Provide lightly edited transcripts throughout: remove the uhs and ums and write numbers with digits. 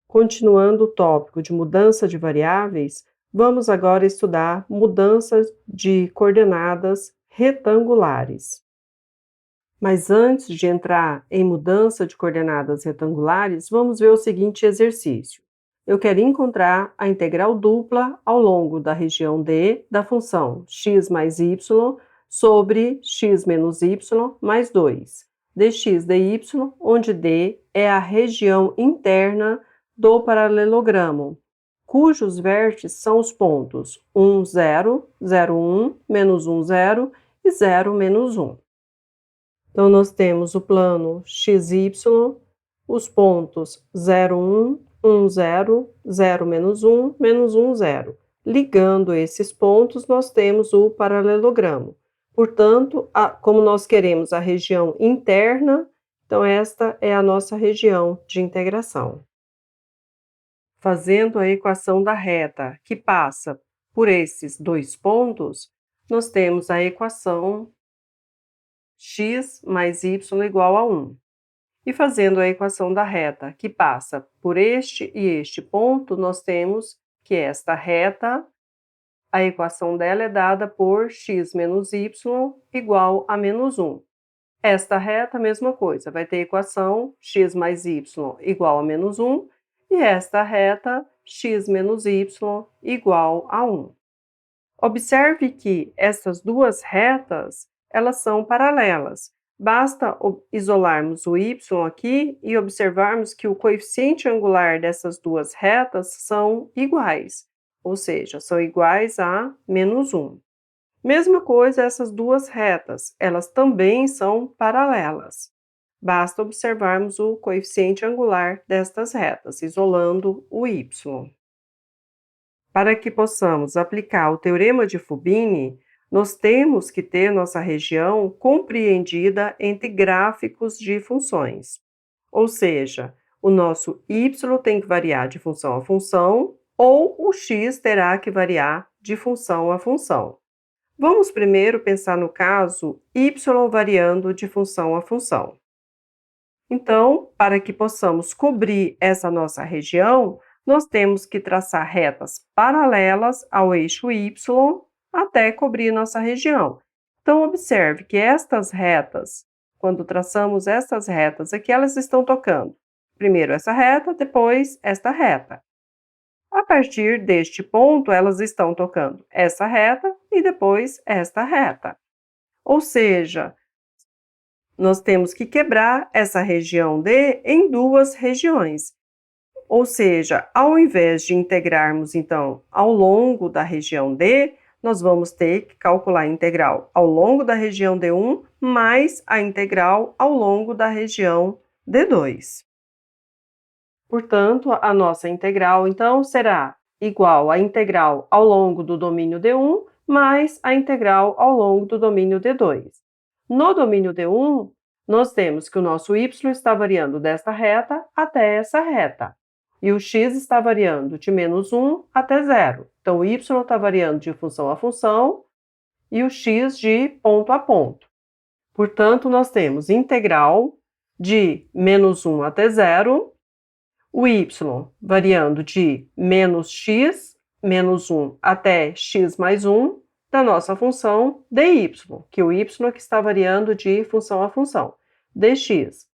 Continuando o tópico de mudança de variáveis, vamos agora estudar mudanças de coordenadas retangulares. Mas antes de entrar em mudança de coordenadas retangulares, vamos ver o seguinte exercício. Eu quero encontrar a integral dupla ao longo da região D da função x mais y sobre x menos y mais 2, dx dy, onde D é a região interna do paralelogramo, cujos vértices são os pontos 1, 0, 0, 1, menos 1, 0 e 0, menos 1. Então, nós temos o plano XY, os pontos 0, 1, 1, 0, 0, menos 1, menos 1, 0. Ligando esses pontos, nós temos o paralelogramo. Portanto, como nós queremos a região interna, então esta é a nossa região de integração. Fazendo a equação da reta que passa por esses dois pontos, nós temos a equação x mais y igual a 1. E fazendo a equação da reta que passa por este e este ponto, nós temos que esta reta, a equação dela é dada por x menos y igual a menos 1. Esta reta, a mesma coisa, vai ter equação x mais y igual a menos 1, e esta reta, x menos y igual a 1. Observe que essas duas retas, elas são paralelas. Basta isolarmos o y aqui e observarmos que o coeficiente angular dessas duas retas são iguais, ou seja, são iguais a menos 1. Mesma coisa essas duas retas, elas também são paralelas. Basta observarmos o coeficiente angular destas retas, isolando o y. Para que possamos aplicar o teorema de Fubini, nós temos que ter nossa região compreendida entre gráficos de funções. Ou seja, o nosso y tem que variar de função a função, ou o x terá que variar de função a função. Vamos primeiro pensar no caso y variando de função a função. Então, para que possamos cobrir essa nossa região, nós temos que traçar retas paralelas ao eixo y até cobrir nossa região. Então, observe que estas retas, quando traçamos estas retas aqui, elas estão tocando. Primeiro essa reta, depois esta reta. A partir deste ponto, elas estão tocando essa reta e depois esta reta. Ou seja, nós temos que quebrar essa região D em duas regiões. Ou seja, ao invés de integrarmos, então, ao longo da região D, nós vamos ter que calcular a integral ao longo da região D1 mais a integral ao longo da região D2. Portanto, a nossa integral, então, será igual à integral ao longo do domínio D1 mais a integral ao longo do domínio D2. No domínio D1, nós temos que o nosso y está variando desta reta até essa reta. E o x está variando de menos 1 até 0. Então, o y está variando de função a função e o x de ponto a ponto. Portanto, nós temos integral de menos 1 até 0, o y variando de menos x, menos 1 até x mais 1, da nossa função dy, que o y que está variando de função a função, dx,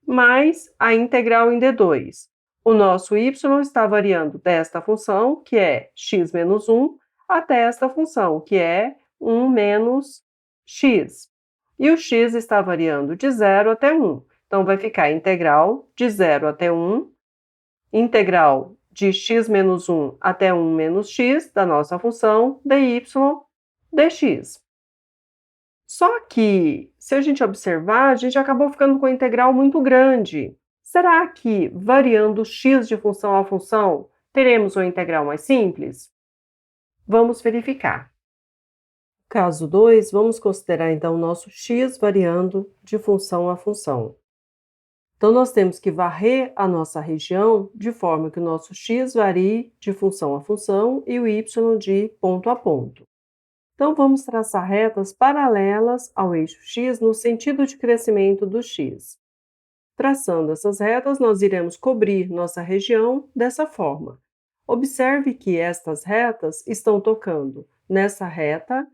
mais a integral em d2. O nosso y está variando desta função, que é x menos 1, até esta função, que é 1 menos x. E o x está variando de 0 até 1. Então, vai ficar integral de 0 até 1, integral de x menos 1 até 1 menos x, da nossa função dy dx. Só que, se a gente observar, a gente acabou ficando com a integral muito grande. Será que, variando x de função a função, teremos uma integral mais simples? Vamos verificar. Caso 2, vamos considerar então o nosso x variando de função a função. Então, nós temos que varrer a nossa região de forma que o nosso x varie de função a função e o y de ponto a ponto. Então, vamos traçar retas paralelas ao eixo x no sentido de crescimento do x. Traçando essas retas, nós iremos cobrir nossa região dessa forma. Observe que estas retas estão tocando nessa reta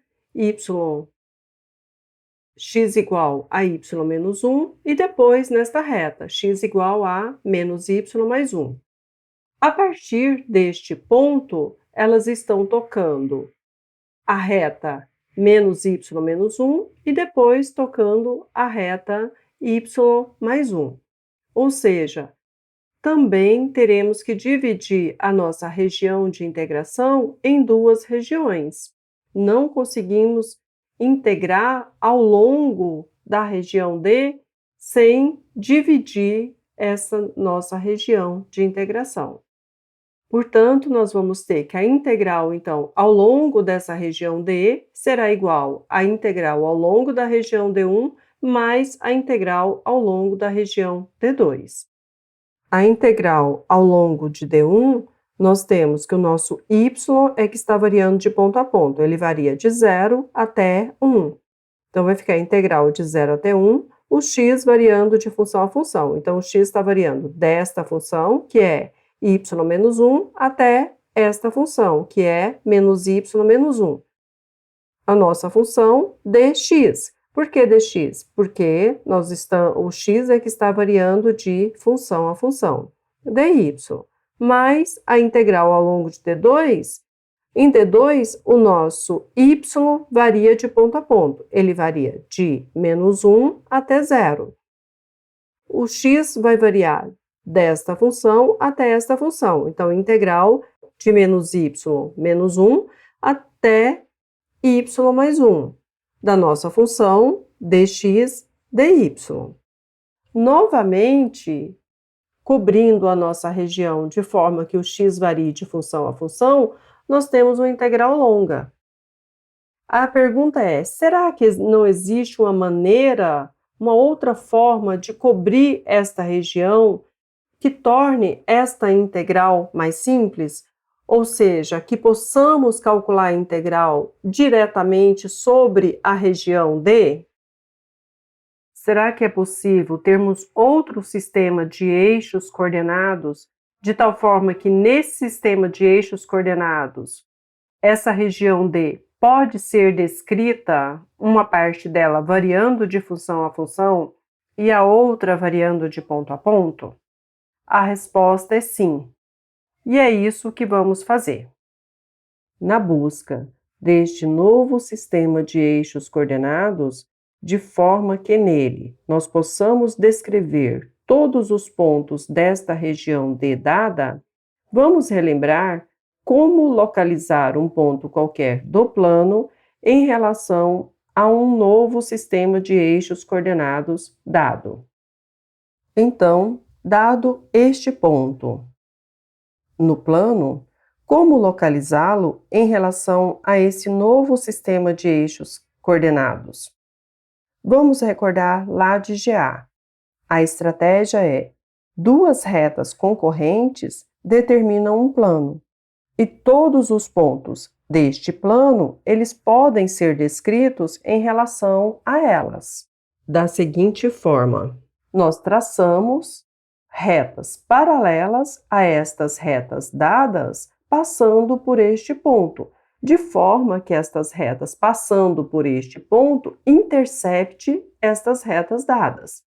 x igual a y menos 1 e depois nesta reta, x igual a menos y mais 1. A partir deste ponto, elas estão tocando a reta menos y menos 1 e depois tocando a reta y mais 1. Ou seja, também teremos que dividir a nossa região de integração em duas regiões. Não conseguimos integrar ao longo da região D sem dividir essa nossa região de integração. Portanto, nós vamos ter que a integral, então, ao longo dessa região D será igual à integral ao longo da região D1 mais a integral ao longo da região D2. A integral ao longo de D1, nós temos que o nosso y é que está variando de ponto a ponto. Ele varia de 0 até 1. Então, vai ficar a integral de 0 até 1, o x variando de função a função. Então, o x está variando desta função, que é y menos 1, até esta função, que é menos y menos 1. A nossa função dx. Por que dx? Porque o x é que está variando de função a função. dy. Mais a integral ao longo de D2, em D2 o nosso y varia de ponto a ponto. Ele varia de menos 1 até 0. O x vai variar desta função até esta função. Então, integral de menos y menos 1 até y mais 1. Da nossa função dx dy. Novamente, cobrindo a nossa região de forma que o x varie de função a função, nós temos uma integral longa. A pergunta é, será que não existe uma maneira, uma outra forma de cobrir esta região que torne esta integral mais simples? Ou seja, que possamos calcular a integral diretamente sobre a região D? Será que é possível termos outro sistema de eixos coordenados, de tal forma que nesse sistema de eixos coordenados, essa região D pode ser descrita, uma parte dela variando de função a função e a outra variando de ponto a ponto? A resposta é sim. E é isso que vamos fazer. Na busca deste novo sistema de eixos coordenados, de forma que nele nós possamos descrever todos os pontos desta região D dada, vamos relembrar como localizar um ponto qualquer do plano em relação a um novo sistema de eixos coordenados dado. Então, dado este ponto no plano, como localizá-lo em relação a esse novo sistema de eixos coordenados? Vamos recordar lá de GA. A estratégia é: duas retas concorrentes determinam um plano, e todos os pontos deste plano, eles podem ser descritos em relação a elas. Da seguinte forma, nós traçamos retas paralelas a estas retas dadas, passando por este ponto, de forma que estas retas passando por este ponto intercepte estas retas dadas.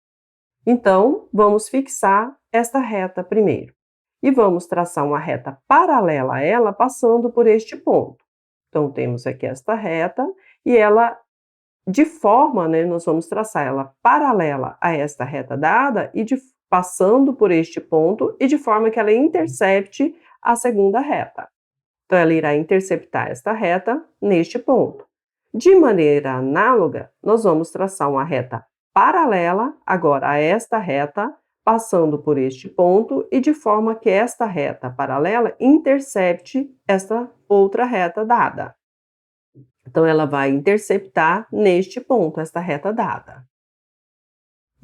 Então, vamos fixar esta reta primeiro. E vamos traçar uma reta paralela a ela passando por este ponto. Então, temos aqui esta reta e ela, de forma, nós vamos traçar ela paralela a esta reta dada e passando por este ponto e de forma que ela intercepte a segunda reta. Então, ela irá interceptar esta reta neste ponto. De maneira análoga, nós vamos traçar uma reta paralela agora a esta reta, passando por este ponto e de forma que esta reta paralela intercepte esta outra reta dada. Então, ela vai interceptar neste ponto, esta reta dada.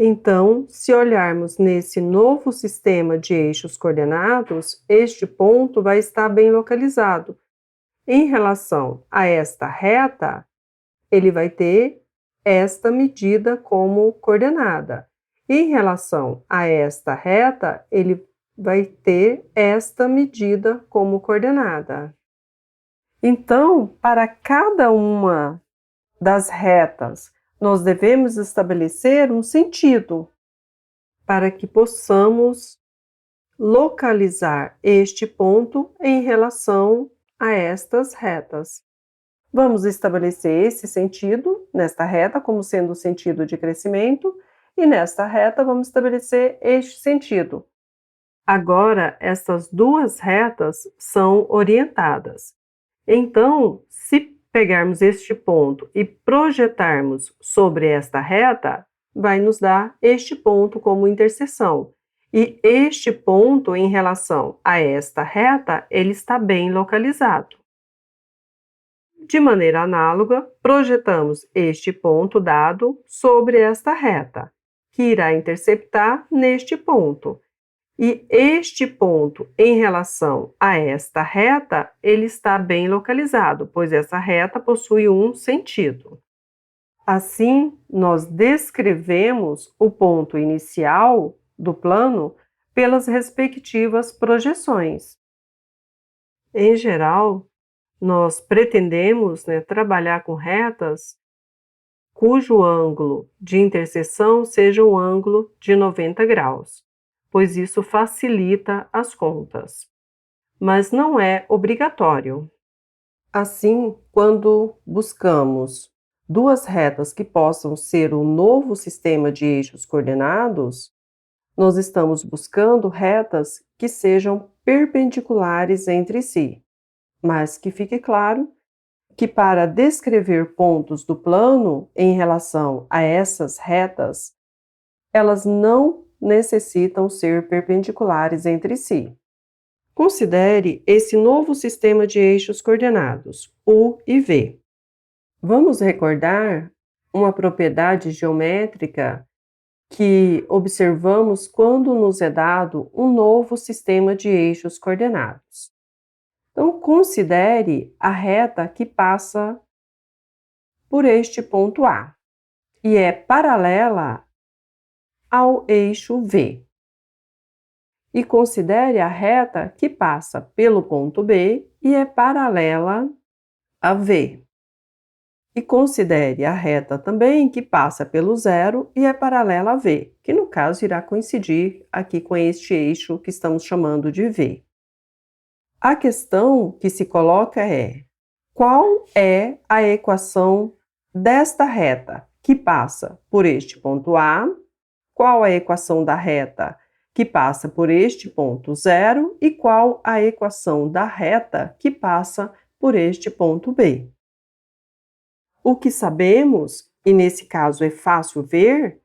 Então, se olharmos nesse novo sistema de eixos coordenados, este ponto vai estar bem localizado. Em relação a esta reta, ele vai ter esta medida como coordenada. Em relação a esta reta, ele vai ter esta medida como coordenada. Então, para cada uma das retas, nós devemos estabelecer um sentido para que possamos localizar este ponto em relação a estas retas. Vamos estabelecer esse sentido nesta reta como sendo o sentido de crescimento e nesta reta vamos estabelecer este sentido. Agora, essas duas retas são orientadas. Então, se pegarmos este ponto e projetarmos sobre esta reta, vai nos dar este ponto como interseção. E este ponto, em relação a esta reta, ele está bem localizado. De maneira análoga, projetamos este ponto dado sobre esta reta, que irá interceptar neste ponto. E este ponto, em relação a esta reta, ele está bem localizado, pois essa reta possui um sentido. Assim, nós descrevemos o ponto inicial do plano pelas respectivas projeções. Em geral, nós pretendemos, trabalhar com retas cujo ângulo de interseção seja um ângulo de 90 graus, pois isso facilita as contas. Mas não é obrigatório. Assim, quando buscamos duas retas que possam ser um novo sistema de eixos coordenados, nós estamos buscando retas que sejam perpendiculares entre si, mas que fique claro que para descrever pontos do plano em relação a essas retas, elas não necessitam ser perpendiculares entre si. Considere esse novo sistema de eixos coordenados, U e V. Vamos recordar uma propriedade geométrica que observamos quando nos é dado um novo sistema de eixos coordenados. Então, considere a reta que passa por este ponto A e é paralela ao eixo V. E considere a reta que passa pelo ponto B e é paralela a V. E considere a reta também que passa pelo zero e é paralela a V, que no caso irá coincidir aqui com este eixo que estamos chamando de V. A questão que se coloca é: qual é a equação desta reta que passa por este ponto A? Qual a equação da reta que passa por este ponto zero e qual a equação da reta que passa por este ponto B? O que sabemos, e nesse caso é fácil ver,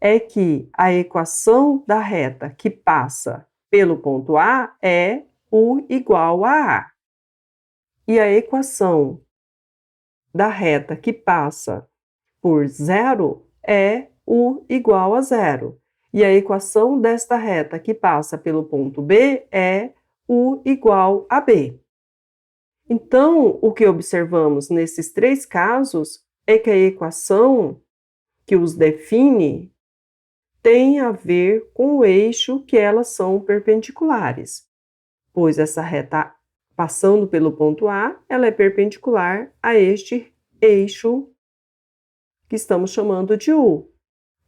é que a equação da reta que passa pelo ponto A é U igual a A. E a equação da reta que passa por zero é U igual a zero. E a equação desta reta que passa pelo ponto B é U igual a B. Então, o que observamos nesses três casos é que a equação que os define tem a ver com o eixo que elas são perpendiculares, pois essa reta passando pelo ponto A, ela é perpendicular a este eixo que estamos chamando de U.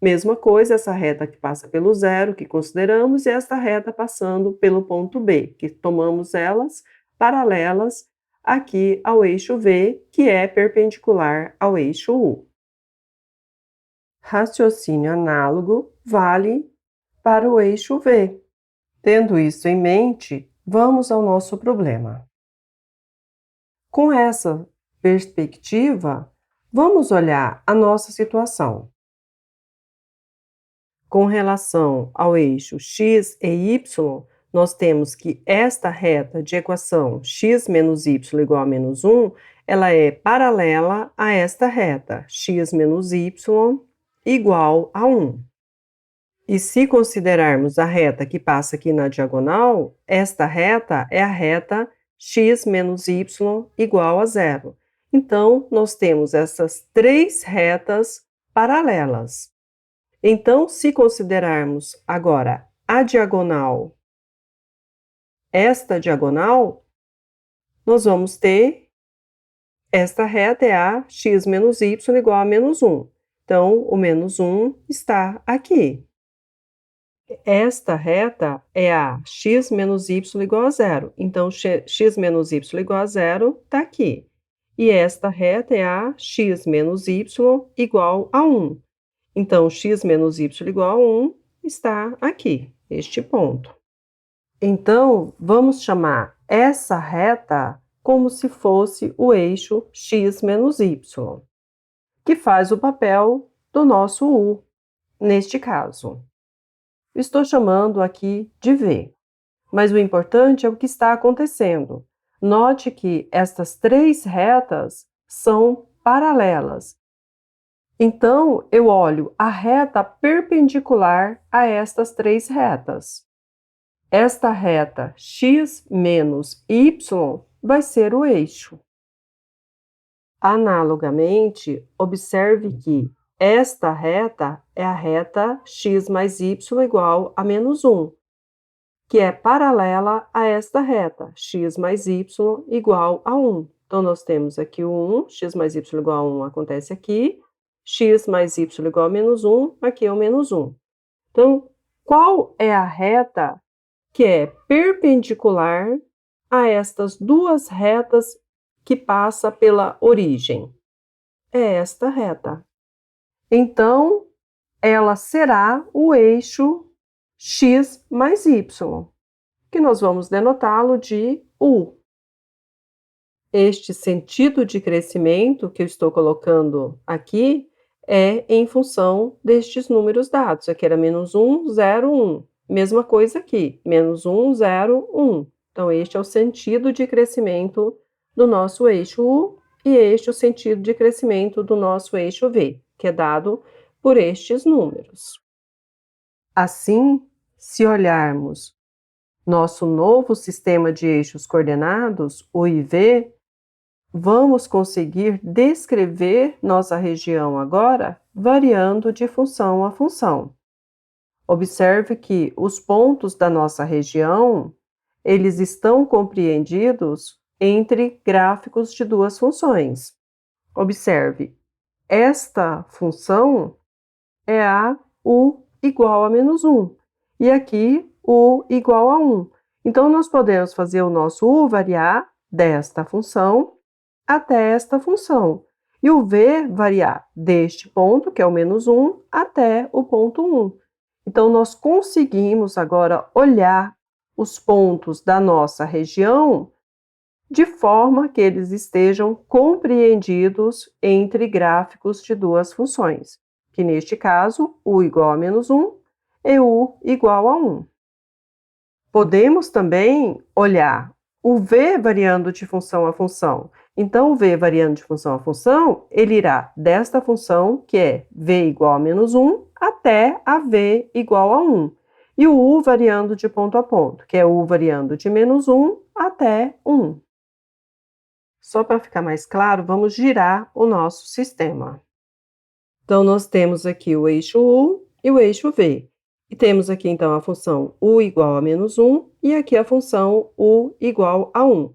Mesma coisa, essa reta que passa pelo zero, que consideramos, e esta reta passando pelo ponto B, que tomamos elas paralelas aqui ao eixo V, que é perpendicular ao eixo U. Raciocínio análogo vale para o eixo V. Tendo isso em mente, vamos ao nosso problema. Com essa perspectiva, vamos olhar a nossa situação. Com relação ao eixo x e y, nós temos que esta reta de equação x menos y igual a menos 1, ela é paralela a esta reta, x menos y igual a 1. E se considerarmos a reta que passa aqui na diagonal, esta reta é a reta x menos y igual a 0. Então, nós temos essas três retas paralelas. Então, se considerarmos agora a diagonal, esta diagonal, nós vamos ter esta reta é a x menos y igual a menos 1. Então, o menos 1 está aqui. Esta reta é a x menos y igual a 0. Então, x menos y igual a 0 está aqui. E esta reta é a x menos y igual a 1. Então, x menos y igual a 1 está aqui, este ponto. Então, vamos chamar essa reta como se fosse o eixo x menos y, que faz o papel do nosso u, neste caso. Estou chamando aqui de v, mas o importante é o que está acontecendo. Note que estas três retas são paralelas. Então, eu olho a reta perpendicular a estas três retas. Esta reta x menos y vai ser o eixo. Analogamente, observe que esta reta é a reta x mais y igual a menos 1, que é paralela a esta reta, x mais y igual a 1. Então, nós temos aqui o 1, x mais y igual a 1 acontece aqui, x mais y igual a menos 1, aqui é o menos 1. Então, qual é a reta que é perpendicular a estas duas retas que passa pela origem? É esta reta. Então, ela será o eixo x mais y, que nós vamos denotá-lo de u. Este sentido de crescimento que eu estou colocando aqui é em função destes números dados. Aqui era menos 1, 0, 1. Mesma coisa aqui, menos 1, 0, 1. Então, este é o sentido de crescimento do nosso eixo U e este é o sentido de crescimento do nosso eixo V, que é dado por estes números. Assim, se olharmos nosso novo sistema de eixos coordenados, U e V, vamos conseguir descrever nossa região agora variando de função a função. Observe que os pontos da nossa região, eles estão compreendidos entre gráficos de duas funções. Observe, esta função é a u igual a menos 1, e aqui u igual a 1. Então, nós podemos fazer o nosso u variar desta função até esta função, e o v variar deste ponto, que é o menos 1, até o ponto 1. Então, nós conseguimos agora olhar os pontos da nossa região de forma que eles estejam compreendidos entre gráficos de duas funções, que neste caso, u igual a menos 1 e u igual a 1. Podemos também olhar o v variando de função a função. Então, o v variando de função a função, ele irá desta função, que é v igual a menos 1, até a v igual a 1. E o u variando de ponto a ponto, que é u variando de menos 1 até 1. Só para ficar mais claro, vamos girar o nosso sistema. Então, nós temos aqui o eixo u e o eixo v. E temos aqui, então, a função u igual a menos 1 e aqui a função u igual a 1.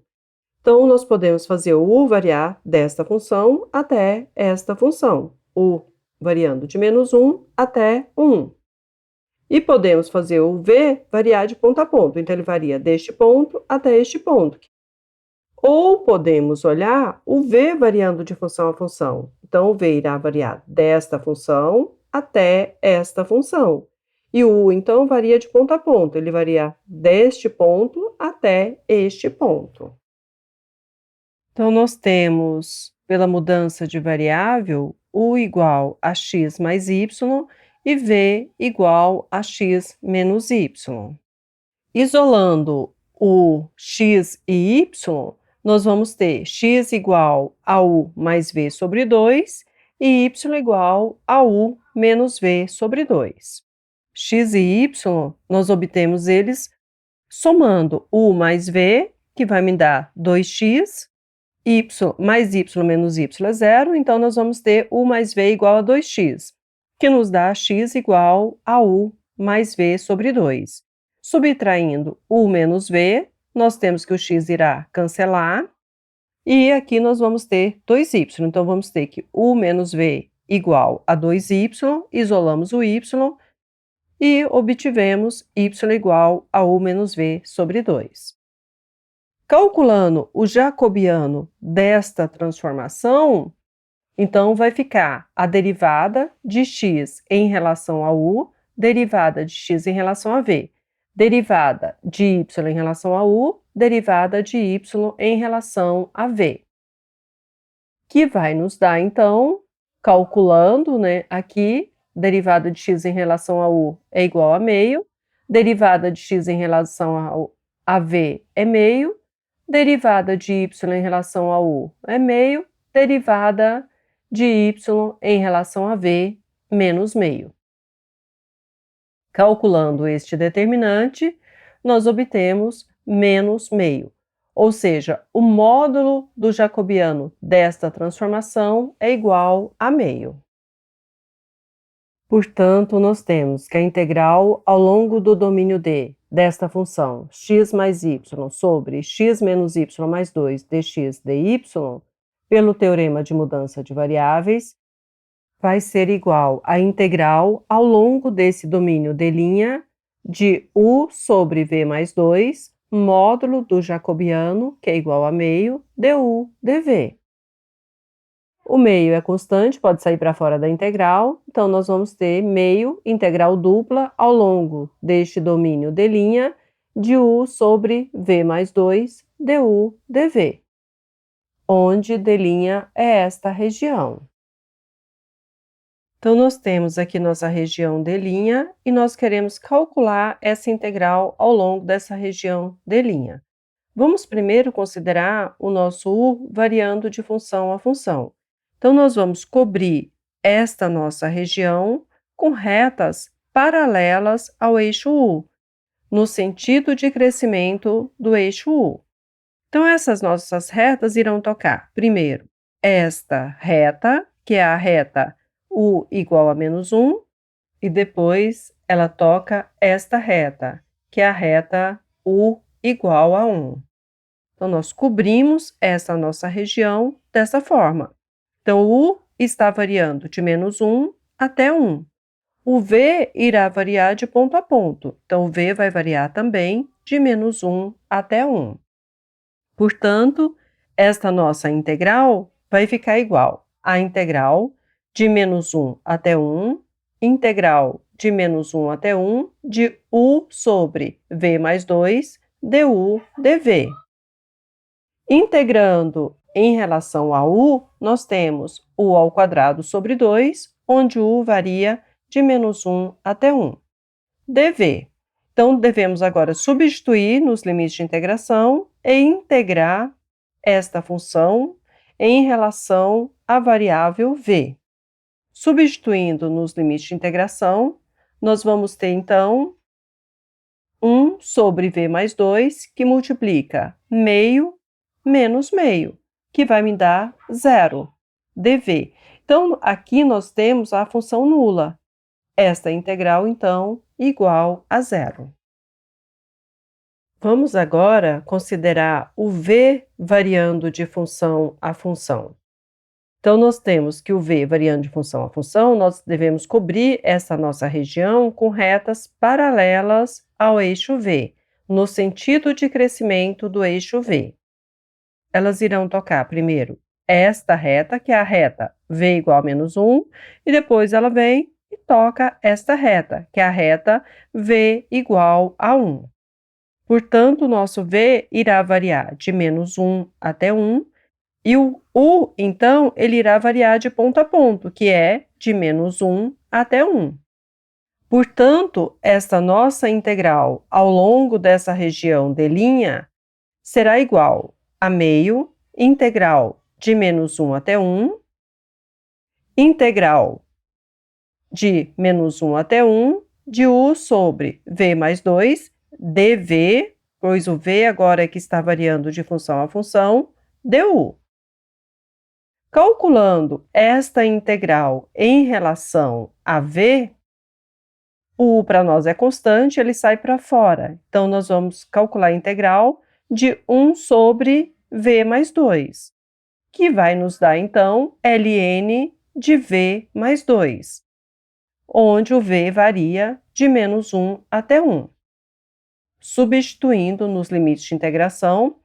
Então, nós podemos fazer o u variar desta função até esta função, u variando de menos 1 até 1. E podemos fazer o v variar de ponto a ponto, então ele varia deste ponto até este ponto. Ou podemos olhar o v variando de função a função. Então, o v irá variar desta função até esta função. E o u, então, varia de ponto a ponto. Ele varia deste ponto até este ponto. Então, nós temos, pela mudança de variável, u igual a x mais y e v igual a x menos y. Isolando o x e y, nós vamos ter x igual a u mais v sobre 2 e y igual a u menos v sobre 2. X e y, nós obtemos eles somando u mais v, que vai me dar 2x, y mais y menos y é 0, então nós vamos ter u mais v igual a 2x. que nos dá x igual a u mais v sobre 2. Subtraindo u menos v, nós temos que o x irá cancelar, e aqui nós vamos ter 2y. Então, vamos ter que u menos v igual a 2y, isolamos o y, e obtivemos y igual a u menos v sobre 2. Calculando o jacobiano desta transformação, então vai ficar a derivada de x em relação a u, derivada de x em relação a v, derivada de y em relação a u, derivada de y em relação a v. Que vai nos dar, então, calculando, aqui, derivada de x em relação a u é igual a meio, derivada de x em relação a v é meio, derivada de y em relação a u é meio, derivada de y em relação a v menos meio. Calculando este determinante, nós obtemos menos meio, ou seja, o módulo do jacobiano desta transformação é igual a meio. Portanto, nós temos que a integral ao longo do domínio D desta função x mais y sobre x menos y mais 2 dx dy, pelo teorema de mudança de variáveis, vai ser igual à integral ao longo desse domínio D' de u sobre v mais 2, módulo do jacobiano, que é igual a meio, du dv. O meio é constante, pode sair para fora da integral, então nós vamos ter meio integral dupla ao longo deste domínio D' de u sobre v mais 2 du dv, onde D' é esta região. Então, nós temos aqui nossa região D' e nós queremos calcular essa integral ao longo dessa região D'. Vamos primeiro considerar o nosso u variando de função a função. Então, nós vamos cobrir esta nossa região com retas paralelas ao eixo u, no sentido de crescimento do eixo u. Então, essas nossas retas irão tocar, primeiro, esta reta, que é a reta u igual a menos 1, e depois ela toca esta reta, que é a reta u igual a 1. Então, nós cobrimos essa nossa região dessa forma. Então, u está variando de menos 1 até 1. O v irá variar de ponto a ponto. Então, o v vai variar também de menos 1 até 1. Portanto, esta nossa integral vai ficar igual à integral de menos 1 até 1, integral de menos 1 até 1 de u sobre v mais 2 du dv. Integrando em relação a u, nós temos u ao quadrado sobre 2, onde u varia de menos 1 até 1. dv. Então, devemos agora substituir nos limites de integração e integrar esta função em relação à variável v. Substituindo nos limites de integração, nós vamos ter, então, 1 sobre v mais 2, que multiplica meio menos meio, que vai me dar 0, dv. Então, aqui nós temos a função nula. Esta integral, então, igual a 0. Vamos agora considerar o v variando de função a função. Então, nós temos que o v variando de função a função, nós devemos cobrir essa nossa região com retas paralelas ao eixo v, no sentido de crescimento do eixo v. Elas irão tocar primeiro esta reta, que é a reta v igual a menos 1, e depois ela vem e toca esta reta, que é a reta v igual a 1. Portanto, o nosso v irá variar de menos 1 até 1, e o u, então, ele irá variar de ponto a ponto, que é de menos 1 até 1. Portanto, esta nossa integral ao longo dessa região D' será igual a meio integral de menos 1 até 1, integral de menos 1 até 1 de u sobre v mais 2 dv, pois o v agora é que está variando de função a função, du. Calculando esta integral em relação a v, o u para nós é constante, ele sai para fora. Então, nós vamos calcular a integral de 1 sobre v mais 2, que vai nos dar, então, ln de v mais 2, onde o v varia de menos 1 até 1. Substituindo nos limites de integração,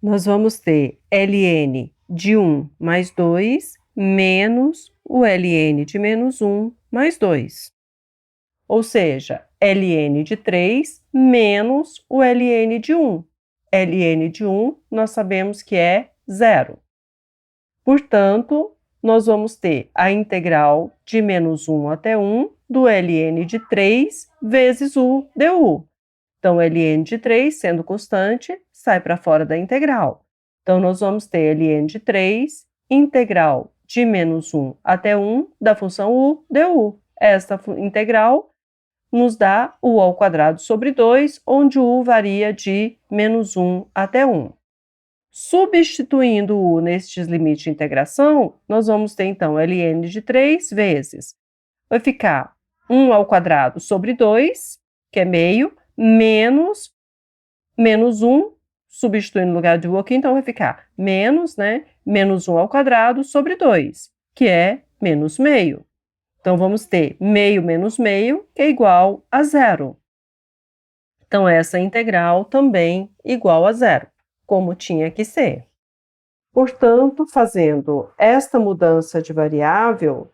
nós vamos ter ln de 1 mais 2 menos o ln de menos 1 mais 2. Ou seja, ln de 3 menos o ln de 1. ln de 1 nós sabemos que é 0. Portanto, nós vamos ter a integral de menos 1 até 1 do ln de 3 vezes u du. Então, ln de 3, sendo constante, sai para fora da integral. Então, nós vamos ter ln de 3, integral de menos 1 até 1 da função u du. Esta integral nos dá u ao quadrado sobre 2, onde o u varia de menos 1 até 1. Substituindo o u nestes limites de integração, nós vamos ter, então, ln de 3 vezes. Vai ficar 1 ao quadrado sobre 2, que é meio, menos 1, substituindo no lugar de u aqui, então vai ficar menos, menos 1 ao quadrado sobre 2, que é menos meio. Então, vamos ter meio menos meio, que é igual a 0. Então, essa integral também igual a 0, como tinha que ser. Portanto, fazendo esta mudança de variável,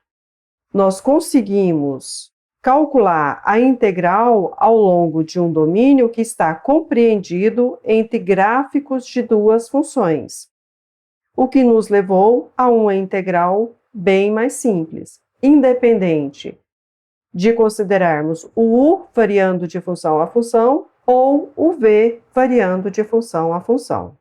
nós conseguimos calcular a integral ao longo de um domínio que está compreendido entre gráficos de duas funções, o que nos levou a uma integral bem mais simples, independente de considerarmos o u variando de função a função ou o v variando de função a função.